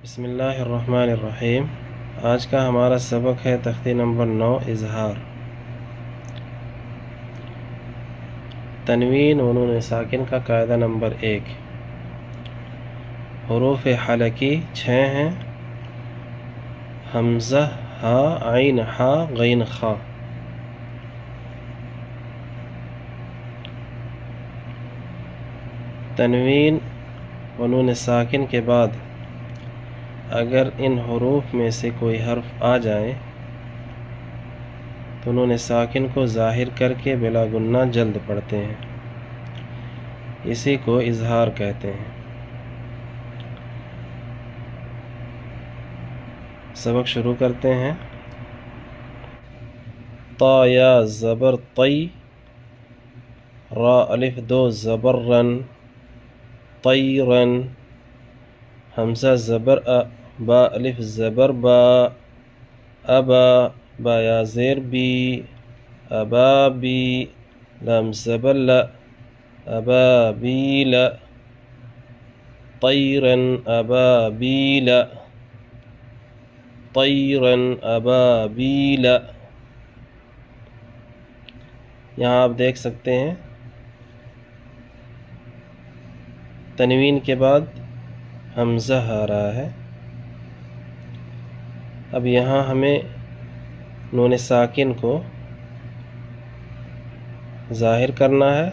بسم اللہ الرحمن الرحیم۔ آج کا ہمارا سبق ہے تختی نمبر 9 اظہار۔ تنوین و نون ساکن کا قاعدہ نمبر 1۔ حروف حلقی 6 ہیں: حمزہ، ہا، عین، ہا، غین، خا۔ تنوین و نون ساکن کے بعد اگر ان حروف میں سے کوئی حرف آ جائے تو نون ساکن کو ظاہر کر کے بلا گنہ جلد پڑھتے ہیں، اسی کو اظہار کہتے ہیں۔ سبق شروع کرتے ہیں۔ تا یا زبر طی، را الف دو زبر رن، طیرن۔ حمزہ زبر ا، با الف زبر با، ابا، با یا زیر بی، ابابی۔ لام زبر ل، ابابیل، طیرن ابابیل، طیرن ابابیل۔ یہاں آپ دیکھ سکتے ہیں تنوین کے بعد حمزہ آ رہا ہے۔ اب یہاں ہمیں نون ساکن کو ظاہر کرنا ہے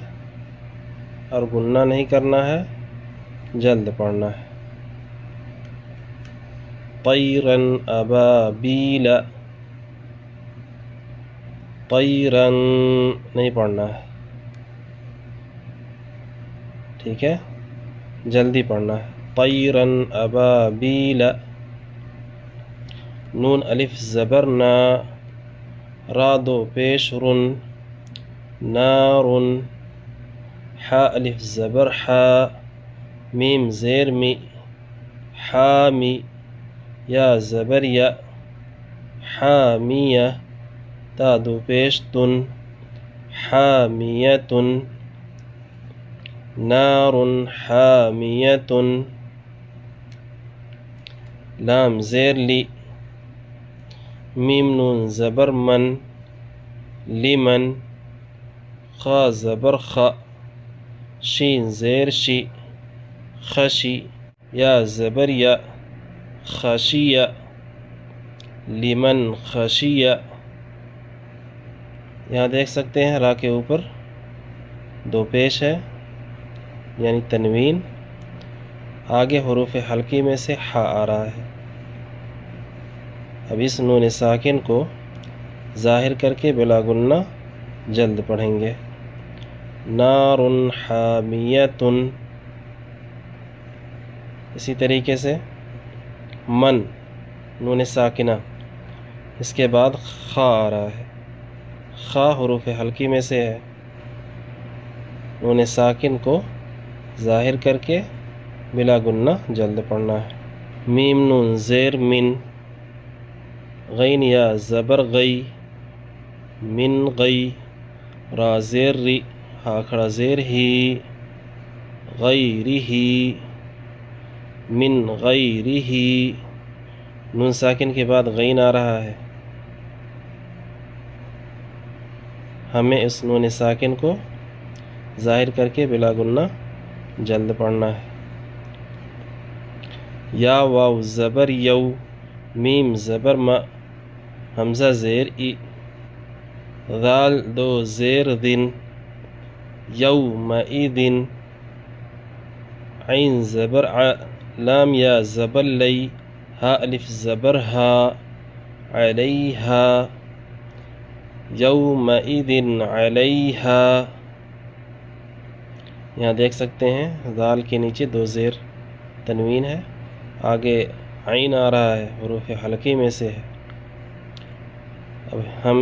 اور غنہ نہیں کرنا ہے، جلد پڑھنا ہے۔ طیرن ابابیل، طیرن نہیں پڑھنا ہے، ٹھیک ہے، جلدی پڑھنا ہے۔ طیرن ابابیل۔ نون الف زبر نا، را دو پیش رن، نارن۔ حا الف زبر حا، میم زیر می، حامی۔ یا زبر یا، حامیہ۔ تا دو پیش تن، حامیتن۔ نار حامیتن۔ لام زیر لی، میم نون زبر من، لمن۔ خا زبر خا، شین زیر شی، خشی۔ یا زبر یا، خشیہ، لمن خشیہ۔ یہاں دیکھ سکتے ہیں را کے اوپر دو پیش ہے یعنی تنوین، آگے حروف حلقی میں سے حا آ رہا ہے۔ اب اس نون ساکن کو ظاہر کر کے بلا گنہ جلد پڑھیں گے۔ نار حامیۃ۔ اسی طریقے سے من، نون ساکنہ، اس کے بعد خا آ رہا ہے۔ خا حروف حلقی میں سے ہے، نون ساکن کو ظاہر کر کے بلا گنہ جلد پڑھنا ہے۔ میم نون زیر من، غین یا زبر غی، من غی۔ را زیر ری، ہا کھڑا زیر ہی، غیرہی، من غیرہی۔ نون ساکن کے بعد غین آ رہا ہے، ہمیں اس نون ساکن کو ظاہر کر کے بلا گنہ جلد پڑھنا ہے۔ یا واو زبر یو، میم زبر ما، حمزہ زیر ای، ذال دو زیر دن، یومئذ۔ عین زبر ع، لام یا زبر لی، ہا الف زبر ہا، علیہا۔ یومئذ علیہا۔ یہاں دیکھ سکتے ہیں ذال کے نیچے دو زیر تنوین ہے، آگے عین آ رہا ہے، حروف حلقی میں سے ہے۔ اب ہم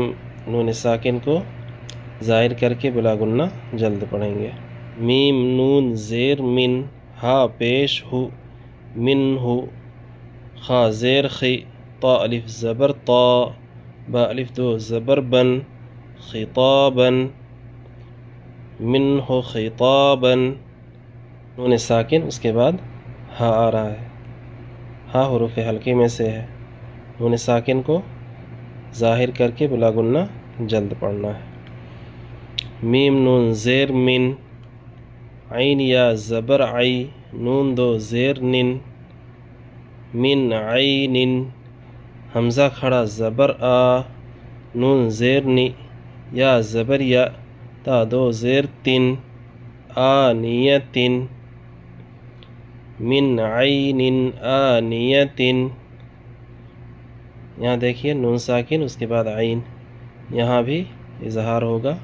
نون ساکن کو ظاہر کر کے بلا گنہ جلد پڑھیں گے۔ میم نون زیر من، ہا پیش ہو، من ہو۔ خا زیر خی، تا الف زبر تا، با الف دو زبر بن، خطابن۔ منہ خطابن۔ نون ساکن اس کے بعد ہا آ رہا ہے، ہا حروف حلقے میں سے ہے، نون ساکن کو ظاہر کر کے بلا گنہ جلد پڑھنا ہے۔ میم نون زیر من، عین یا زبر عی، نون دو زیر نن، من عین، حمزہ کھڑا زبر آ، نون زیر نی، یا زبر یا، تا دو زیر تن، آنیتن، من عین آنیتن۔ یہاں دیکھیے نون ساکن اس کے بعد عین، یہاں بھی اظہار ہوگا،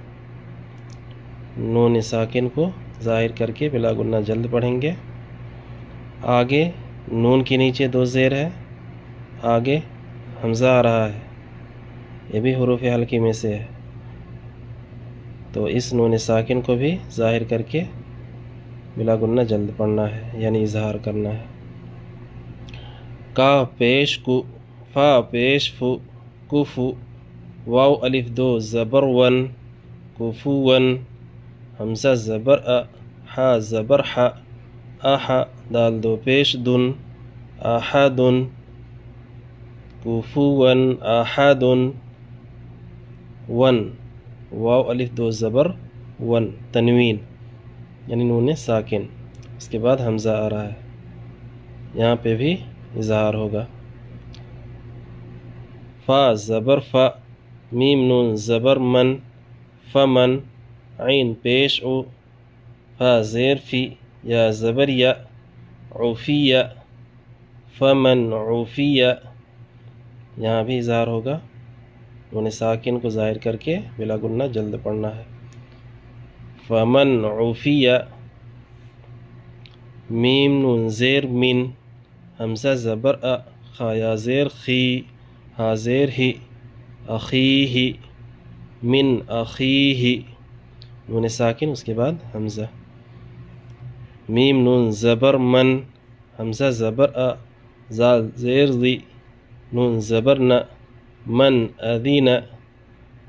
نون ساکن کو ظاہر کر کے بلا گنہ جلد پڑھیں گے۔ آگے نون کے نیچے دو زیر ہے، آگے حمزہ آ رہا ہے، یہ بھی حروف حلقی میں سے ہے، تو اس نون ساکن کو بھی ظاہر کر کے بلا گنہ جلد پڑھنا ہے، یعنی اظہار کرنا ہے۔ کا پیش کو، فا پیش فو، کفو، واو الف دو زبر ون، کفون، حمزہ زبر ا، حا زبر ح، اح، دال دو پیش دن، احدن، کفون احدن، ون، واو الف دو زبر ون، تنوین یعنی نون ساکن، اس کے بعد حمزہ آ رہا ہے، یہاں پہ بھی اظہار ہوگا۔ فا زبر فا، میم نون زبر من، فمن، عین پیش او، فا زیر فی، یا زبر یا، عفیہ، فمن عفیہ، یہاں بھی اظہار ہوگا، نون ساکن کو ظاہر کر کے بلا گنہ جلد پڑھنا ہے۔ فمن عفیہ، میم نون زیر من، حمزہ زبر ا، خا یا زیر خی، ہا زیر ہی، اخیہ، من اخیہ، نون ساکن اس کے بعد حمزہ۔ میم نون زبر من، حمزہ زبر ا، زال زیر زی، نون زبر ن، من اذین،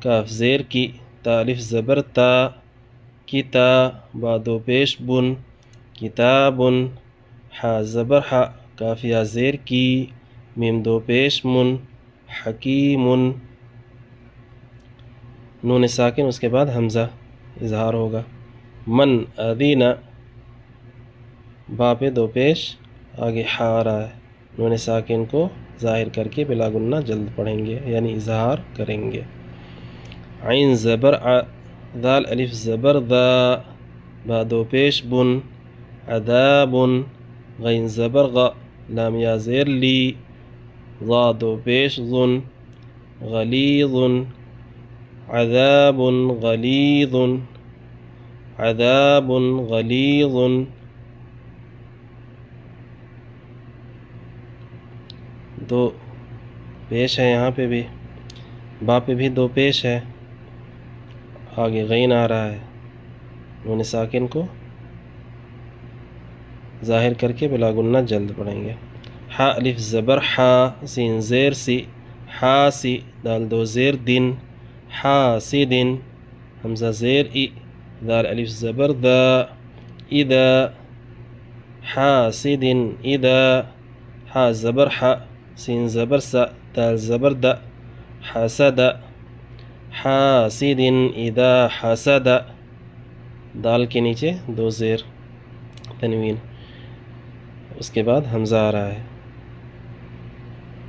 کاف زیر کی، تا الف زبر تا، کتا، با دو پیش بن، کتابن، حا زبر ح، کاف یا زیر کی، میم دو پیش من، حکیمن، نون ساکن اس کے بعد حمزہ اظہار ہوگا۔ من اذین، با پہ دو پیش، آگے حا آ رہا ہے، نون ساکن کو ظاہر کر کے بلا گنہ جلد پڑھیں گے، یعنی اظہار کریں گے۔ عین زبر ع، دال الف زبر ذا، با دو پیش بن، عذاب، غین زبر غ، لام یا زیر لی، ضا دو پیش ظن، غلیظ، عذاب غلیظ، عذاب غلیظ، دو پیش ہے یہاں پہ بھی، با پہ بھی دو پیش ہے، آگے غین آ رہا ہے، نون ساکن کو ظاہر کر کے بلا گنہ جلد پڑھیں گے۔ حا الف زبر حا، سین زیر سی، حاسی، دال دو زیر دن، حاسدن، حمزہ زیر ای، دال الف زبر دا، اذا، حاسدن اذا، حا زبر حا، سین زبر سا، دال زبر دا، حسد، حاسدن اذا حسد، دال کے نیچے دو زیر، تنوین، اس کے بعد حمزہ آ رہا ہے،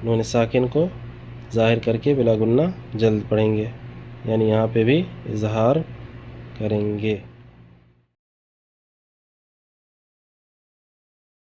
نون ساکن کو ظاہر کر کے بلا گنہ جلد پڑھیں گے، یعنی یہاں پہ بھی اظہار کریں گے۔